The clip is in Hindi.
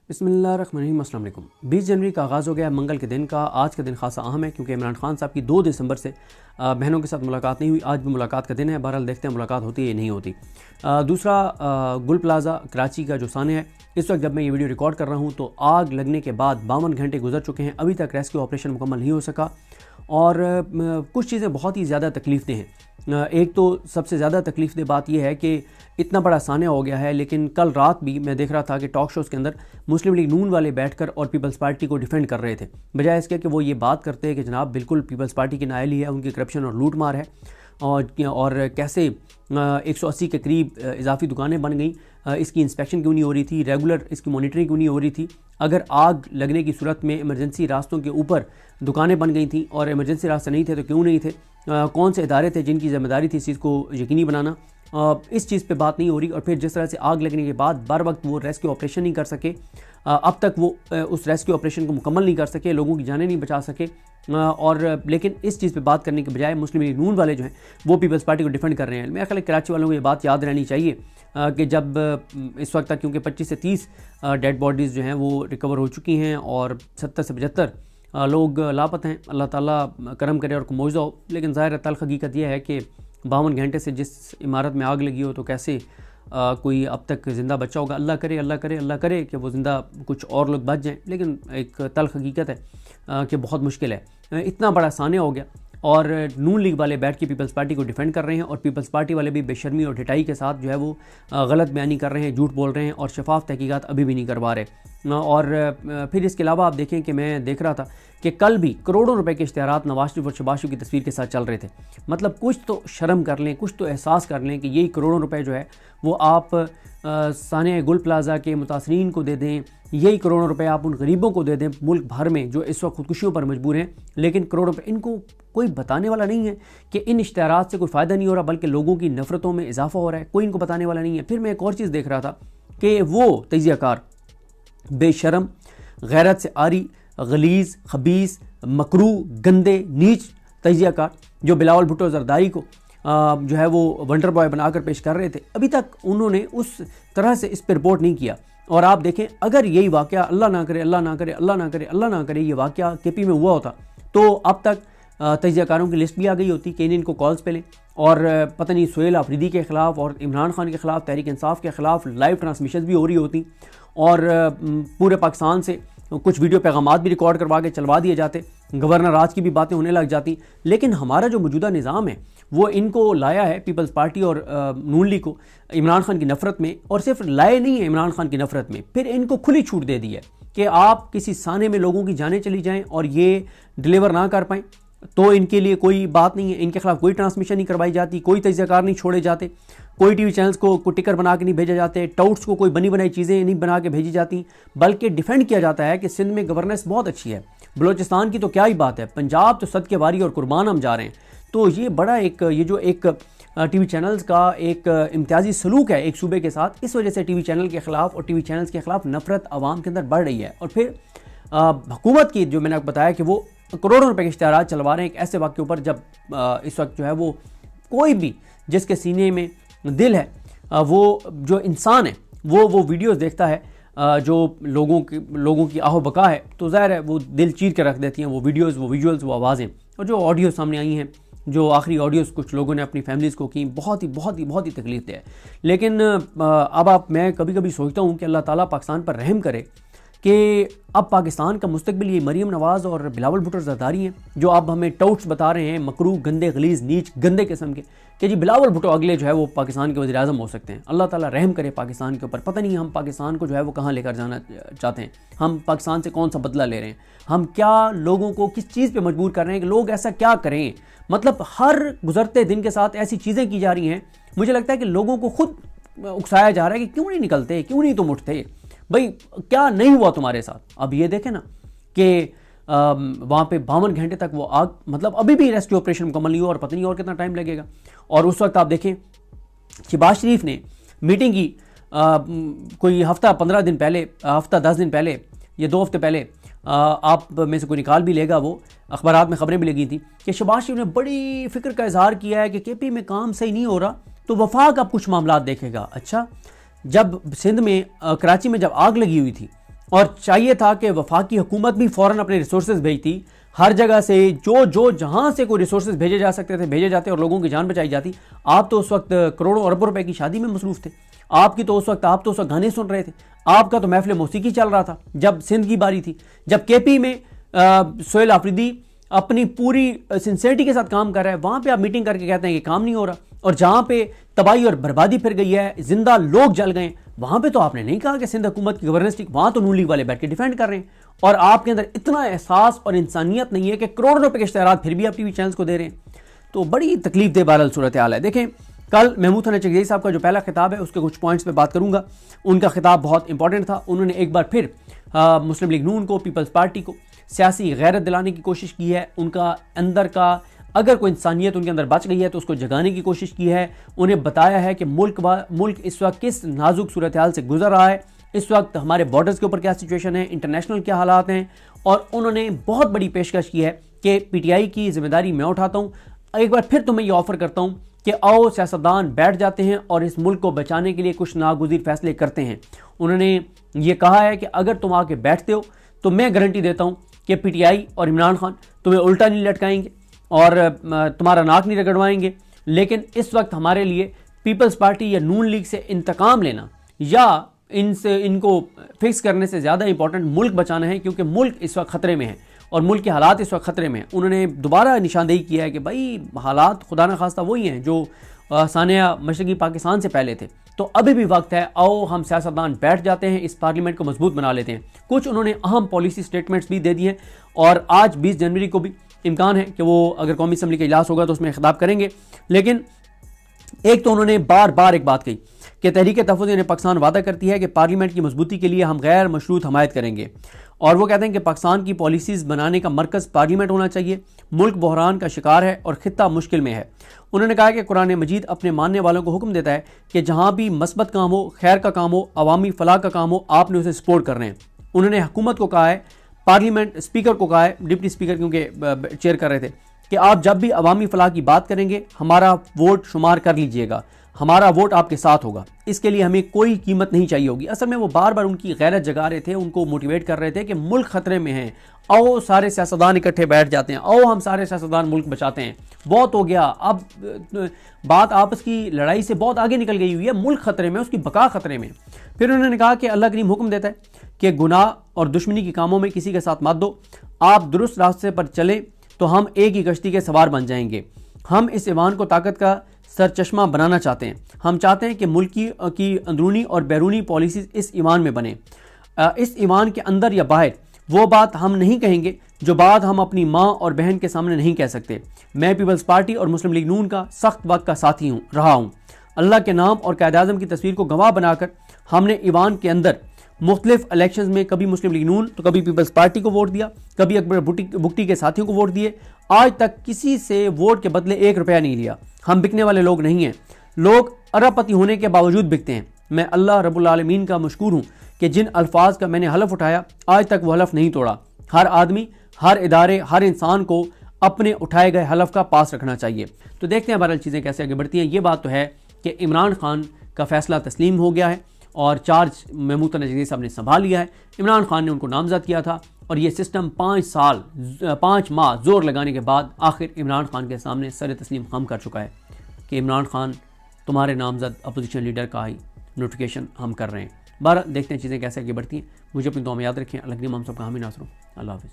बिस्मिल्लाहिर्रहमानिर्रहीम। अस्सलाम वालेकुम। 20 जनवरी का आगाज़ हो गया मंगल के दिन का। आज का दिन खासा अहम है क्योंकि इमरान खान साहब की 2 दिसंबर से बहनों के साथ मुलाकात नहीं हुई। आज भी मुलाकात का दिन है। बहरहाल देखते हैं मुलाकात होती है या नहीं होती। दूसरा, गुल प्लाजा कराची का जो साने है, इस वक्त जब मैं ये वीडियो रिकॉर्ड कर रहा हूँ तो आग लगने के बाद 52 घंटे गुजर चुके हैं। अभी तक रेस्क्यू ऑपरेशन मुकम्मल नहीं हो सका और कुछ चीज़ें बहुत ही ज़्यादा तकलीफ दे हैं। एक तो सबसे ज़्यादा तकलीफ दे बात यह है कि इतना बड़ा सान्या हो गया है, लेकिन कल रात भी मैं देख रहा था कि टॉक शोज़ के अंदर मुस्लिम लीग नून वाले बैठकर और पीपल्स पार्टी को डिफेंड कर रहे थे, बजाय इसके कि वो ये बात करते हैं कि जनाब बिल्कुल पीपल्स पार्टी की नाअहली है, उनकी करप्शन और लूट मार है और कैसे 180 के करीब इजाफी दुकानें बन गई, इसकी इंस्पेक्शन क्यों नहीं हो रही थी, रेगुलर इसकी मॉनिटरिंग क्यों नहीं हो रही थी। अगर आग लगने की सूरत में इमरजेंसी रास्तों के ऊपर दुकानें बन गई थी और इमरजेंसी रास्ते नहीं थे तो क्यों नहीं थे, कौन से इदारे थे जिनकी ज़िम्मेदारी थी इस चीज़ को यकीनी बनाना, इस चीज़ पे बात नहीं हो रही। और फिर जिस तरह से आग लगने के बाद बर वक्त वो रेस्क्यू ऑपरेशन नहीं कर सके, अब तक वो उस रेस्क्यू ऑपरेशन को मुकम्मल नहीं कर सके, लोगों की जानें नहीं बचा सके, और लेकिन इस चीज़ पे बात करने के बजाय मुस्लिम लीग नून वाले जो हैं वो पीपल्स पार्टी को डिफेंड कर रहे हैं। मेरा ख्याल है कराची वालों को ये बात याद रहनी चाहिए कि जब इस वक्त तक क्योंकि 25 से 30 डेड बॉडीज़ जो हैं वो रिकवर हो चुकी हैं और 70 से 75 लोग लापता हैं। अल्लाह ताला करम करे और को मौजूदा हो। लेकिन ज़ाहिर है तल्ख़ हकीकत यह है कि 52 घंटे से जिस इमारत में आग लगी हो तो कैसे कोई अब तक ज़िंदा बचा होगा। अल्लाह करे अल्लाह करे अल्लाह करे कि वो ज़िंदा कुछ और लोग बच जाएं, लेकिन एक तल्ख़ हकीकत है कि बहुत मुश्किल है। इतना बड़ा सान्या हो गया और नून लीग वाले बैठ के पीपल्स पार्टी को डिफेंड कर रहे हैं और पीपल्स पार्टी वाले भी बेशर्मी और ढिठाई के साथ जो है वो गलत बयानी कर रहे हैं, झूठ बोल रहे हैं और शफाफ तहकीकात अभी भी नहीं करवा रहे। और फिर इसके अलावा आप देखें कि मैं देख रहा था कि कल भी करोड़ों रुपए के इश्तिहारात नवाज शरीफ और शहबाज शरीफ की तस्वीर के साथ चल रहे थे। मतलब कुछ तो शर्म कर लें, कुछ तो एहसास कर लें कि यही करोड़ों रुपए जो है वो आप सानिया गुल प्लाजा के मुतासरीन को दे दें, यही करोड़ों रुपए आप उन गरीबों को दे दें मुल्क भर में जो इस वक्त खुदकुशियों पर मजबूर हैं। लेकिन करोड़ों रुपए इनको कोई बताने वाला नहीं है कि इन इश्तिहारात से कोई फ़ायदा नहीं हो रहा, बल्कि लोगों की नफ़रतों में इजाफा हो रहा है। कोई इनको बताने वाला नहीं है। फिर मैं एक और चीज़ देख रहा था कि वो तजियाकार बेशरम, गैरत से आरी, गलीज़, खबीस, मकरू, गंदे, नीच तजियाकार जो बिलावल भुट्टो जरदारी को जो है वो वंडर बॉय बनाकर पेश कर रहे थे, अभी तक उन्होंने उस तरह से इस पर रिपोर्ट नहीं किया। और आप देखें, अगर यही वाक़या अल्लाह ना करे अल्लाह ना करे अल्लाह ना करे अल्लाह ना करे ये वाक़या केपी में हुआ होता तो अब तक तजियाकारों की लिस्ट भी आ गई होती कि इनको कॉल्स पे लें और पता नहीं सुहेल आफरीदी के ख़िलाफ़ और इमरान खान के ख़िलाफ़, तहरीक इंसाफ के ख़िलाफ़ लाइव ट्रांसमिशन भी हो रही होती और पूरे पाकिस्तान से कुछ वीडियो पैगामात भी रिकॉर्ड करवा के चलवा दिए जाते, गवर्नर राज की भी बातें होने लग जाती। लेकिन हमारा जो मौजूदा निज़ाम है वो इनको लाया है पीपल्स पार्टी और नून लीग को इमरान खान की नफ़रत में, और सिर्फ लाए नहीं है इमरान खान की नफ़रत में, फिर इनको खुली छूट दे दी है कि आप किसी साने में लोगों की जानें चली जाएं और ये डिलीवर ना कर पाएँ तो इनके लिए कोई बात नहीं है, इनके खिलाफ कोई ट्रांसमिशन नहीं करवाई जाती, कोई तजियाकार नहीं छोड़े जाते, कोई टीवी चैनल्स को टिकर बना के नहीं भेजा जाते, टाउट्स को कोई बनी बनाई चीज़ें नहीं बना के भेजी जाती, बल्कि डिफेंड किया जाता है कि सिंध में गवर्नेंस बहुत अच्छी है, बलोचिस्तान की तो क्या ही बात है, पंजाब तो सदके वारी और कुर्बान हम जा रहे हैं। तो ये बड़ा ये जो एक टीवी चैनल्स का एक इम्तियाजी सलूक है एक सूबे के साथ, इस वजह से टीवी चैनल के ख़िलाफ़ और टीवी चैनल्स के ख़िलाफ़ नफ़रत आवाम के अंदर बढ़ रही है। और फिर हुकूमत की जो मैंने आपको बताया कि वो करोड़ों रुपए के इश्तिहारात चलवा रहे हैं एक ऐसे वक्त के ऊपर जब इस वक्त जो है वो कोई भी जिसके सीने में दिल है, वो जो इंसान है वो वीडियोस देखता है जो लोगों की आहो बका है, तो ज़ाहिर है वो दिल चीर के रख देती हैं वो वीडियोस, वो विजुअल्स, वो आवाज़ें। और जो ऑडियो सामने आई हैं, जो आखिरी ऑडियोस कुछ लोगों ने अपनी फैमिलीज़ को की, बहुत ही तकलीफ दे। लेकिन अब मैं कभी कभी सोचता हूँ कि अल्लाह ताला पाकिस्तान पर रहम करे कि अब पाकिस्तान का मुस्तकबिल ये मरीम नवाज़ और बिलावल भुट्टो जरदारी हैं जो अब हमें टाउट्स बता रहे हैं, मकरू, गंदे, गलीज़, नीच, गंदे किस्म के, कि जी बिलावल भुट्टो अगले जो है वो पाकिस्तान के वज़ीर आज़म हो सकते हैं। अल्लाह ताला रहम करे पाकिस्तान के ऊपर। पता नहीं हम पाकिस्तान को जो है वो कहाँ लेकर जाना चाहते हैं, हम पाकिस्तान से कौन सा बदला ले रहे हैं, हम क्या लोगों को किस चीज़ पर मजबूर कर रहे हैं कि लोग ऐसा क्या करें। मतलब हर गुजरते दिन के साथ ऐसी चीज़ें की जा रही हैं, मुझे लगता है कि लोगों को खुद उकसाया जा रहा है कि क्यों नहीं निकलते, क्यों नहीं तुम उठते, भाई क्या नहीं हुआ तुम्हारे साथ। अब ये देखें ना कि वहाँ पे 52 घंटे तक वो आग, मतलब अभी भी रेस्क्यू ऑपरेशन मुकम्मल नहीं हुआ और पता नहीं और कितना टाइम लगेगा। और उस वक्त आप देखें शहबाज शरीफ ने मीटिंग की कोई हफ्ता 15 दिन पहले, हफ्ता 10 दिन पहले या 2 हफ्ते पहले, आप में से कोई निकाल भी लेगा, वो अखबारात में खबरें भी लगी थी कि शहबाज शरीफ ने बड़ी फिक्र का इजहार किया है कि केपी में काम सही नहीं हो रहा तो वफाक अब कुछ मामला देखेगा। अच्छा, जब सिंध में कराची में जब आग लगी हुई थी और चाहिए था कि वफाकी हुकूमत भी फ़ौरन अपने रिसोर्सेज भेजती, हर जगह से जो जहां से कोई रिसोर्सेज भेजे जा सकते थे भेजे जाते और लोगों की जान बचाई जाती। आप तो उस वक्त करोड़ों अरबों रुपए की शादी में मसरूफ थे, आप तो उस वक्त गाने सुन रहे थे, आपका तो महफिल मौसीकी चल रहा था जब सिंध की बारी थी, जब केपी में सोहेल आफरीदी अपनी पूरी सिंसियरिटी के साथ काम कर रहा है, वहां पे आप मीटिंग करके कहते हैं कि काम नहीं हो रहा। और जहां पे तबाही और बर्बादी फिर गई है, जिंदा लोग जल गए, वहां पे तो आपने नहीं कहा कि सिंध हुकूमत की गवर्नेंस ठीक, वहां तो नून लीग वाले बैठ के डिफेंड कर रहे हैं। और आपके अंदर इतना एहसास और इंसानियत नहीं है कि करोड़ों रुपए के इश्तेहारात फिर भी आप टीवी चैनल्स को दे रहे हैं। तो बड़ी तकलीफ दे बहरहाल सूरत हाल है। देखें, कल महमूद हसन चगदेई साहब का जो पहला खिताब है उसके कुछ पॉइंट्स पे बात करूंगा। उनका खिताब बहुत इंपॉर्टेंट था। उन्होंने एक बार फिर मुस्लिम लीग नून को, पीपल्स पार्टी को सियासी गैरत दिलाने की कोशिश की है। उनका अंदर का अगर कोई इंसानियत उनके अंदर बच गई है तो उसको जगाने की कोशिश की है। उन्हें बताया है कि मुल्क इस वक्त किस नाजुक सूरत हाल से गुजर रहा है, इस वक्त हमारे बॉर्डर्स के ऊपर क्या सिचुएशन है, इंटरनेशनल क्या हालात हैं। और उन्होंने बहुत बड़ी पेशकश की है कि पीटीआई की जिम्मेदारी मैं उठाता हूँ। एक बार फिर तुम्हें ये ऑफर करता हूँ कि आओ सियासतदान बैठ जाते हैं और इस मुल्क को बचाने के लिए कुछ नागुज़ीर फैसले करते हैं। उन्होंने ये कहा है कि अगर तुम आके बैठते हो तो मैं गारंटी देता हूँ कि पीटीआई और इमरान खान तुम्हें उल्टा नहीं लटकाएंगे और तुम्हारा नाक नहीं रगड़वाएंगे। लेकिन इस वक्त हमारे लिए पीपल्स पार्टी या नून लीग से इंतकाम लेना या इनको फिक्स करने से ज़्यादा इंपॉर्टेंट मुल्क बचाना है, क्योंकि मुल्क इस वक्त ख़तरे में है और मुल्क के हालात इस वक्त ख़तरे में हैं। उन्होंने दोबारा निशानदेही किया है कि भाई हालात खुदा न खास्ता वही हैं जो सानिया मशरक़ी पाकिस्तान से पहले थे। तो अभी भी वक्त है, आओ हम सियासतदान बैठ जाते हैं, इस पार्लियामेंट को मजबूत बना लेते हैं। कुछ उन्होंने अहम पॉलिसी स्टेटमेंट्स भी दे दिए हैं और आज 20 जनवरी को भी इम्कान है कि वो अगर कौमी असम्बली का इजलास होगा तो उसमें खिताब करेंगे। लेकिन एक तो उन्होंने बार बार एक बात कही कि तहरीक तहफ़्फ़ुज़ पाकिस्तान वादा करती है कि पार्लियामेंट की मजबूती के लिए हम गैर मशरूत हमायत करेंगे। और वो कहते हैं कि पाकिस्तान की पॉलिसीज़ बनाने का मरकज़ पार्लियामेंट होना चाहिए। मुल्क बहरान का शिकार है और खित्ता मुश्किल में है। उन्होंने कहा कि कुरान मजीद अपने मानने वालों को हुक्म देता है कि जहाँ भी मस्बत काम हो, खैर का काम हो, अवामी फलाह का काम हो, आपने उसे सपोर्ट करना है। उन्होंने हुकूमत को कहा है, पार्लियामेंट स्पीकर को कहा है, डिप्टी स्पीकर क्योंकि चेयर कर रहे थे, कि आप जब भी अवामी फलाह की बात करेंगे हमारा वोट शुमार कर लीजिएगा, हमारा वोट आपके साथ होगा, इसके लिए हमें कोई कीमत नहीं चाहिए होगी। असल में वो बार बार उनकी गैरत जगा रहे थे, उनको मोटिवेट कर रहे थे कि मुल्क खतरे में है, आओ सारे सियासतदान इकट्ठे बैठ जाते हैं, आओ हम सारे सियासतदान मुल्क बचाते हैं। बहुत हो गया, अब बात आपस की लड़ाई से बहुत आगे निकल गई हुई है, मुल्क खतरे में, उसकी बका खतरे में। फिर उन्होंने कहा कि अल्लाह करीम हुक्म देता है कि गुनाह और दुश्मनी के कामों में किसी के साथ मत दो, आप दुरुस्त रास्ते पर चलें तो हम एक ही कश्ती के सवार बन जाएंगे। हम इस ईमान को ताकत का सरचश्मा बनाना चाहते हैं। हम चाहते हैं कि मुल्क की अंदरूनी और बैरूनी पॉलिसीज़ इस ईमान में बने। इस ईमान के अंदर या बाहर वो बात हम नहीं कहेंगे जो बात हम अपनी माँ और बहन के सामने नहीं कह सकते। मैं पीपल्स पार्टी और मुस्लिम लीग नून का सख्त वक्त का साथी रहा हूँ। अल्लाह के नाम और कायद-ए-आज़म की तस्वीर को गवाह बनाकर हमने ईवान के अंदर मुख्तलिफ इलेक्शंस में कभी मुस्लिम लीग नून तो कभी पीपल्स पार्टी को वोट दिया, कभी अकबर बुगटी के साथियों को वोट दिए। आज तक किसी से वोट के बदले 1 रुपया नहीं लिया। हम बिकने वाले लोग नहीं हैं। लोग अरबपति होने के बावजूद बिकते हैं। मैं अल्लाह रब्बुल आलमीन का मशकूर हूँ कि जिन अल्फाज का मैंने हलफ उठाया आज तक वो हलफ नहीं तोड़ा। हर आदमी, हर इदारे, हर इंसान को अपने उठाए गए हलफ का पास रखना चाहिए। तो देखते हैं बहरहाल चीज़ें कैसे आगे बढ़ती हैं। ये बात तो है कि इमरान खान का फैसला तस्लीम हो गया है और चार्ज महमूद हसन चगदेई साहब ने संभाल लिया है। इमरान खान ने उनको नामजद किया था और ये सिस्टम 5 माह जोर लगाने के बाद आखिर इमरान खान के सामने सर तस्लीम खम कर चुका है कि इमरान खान तुम्हारे नामजद अपोजिशन लीडर का ही नोटिफिकेशन हम कर रहे हैं। बारह देखते हैं चीज़ें कैसे आगे बढ़ती हैं। मुझे अपनी दुआ में याद रखें। अल्लाह हम सबका हामी नासर हो। अल्लाह हाफ़िज़।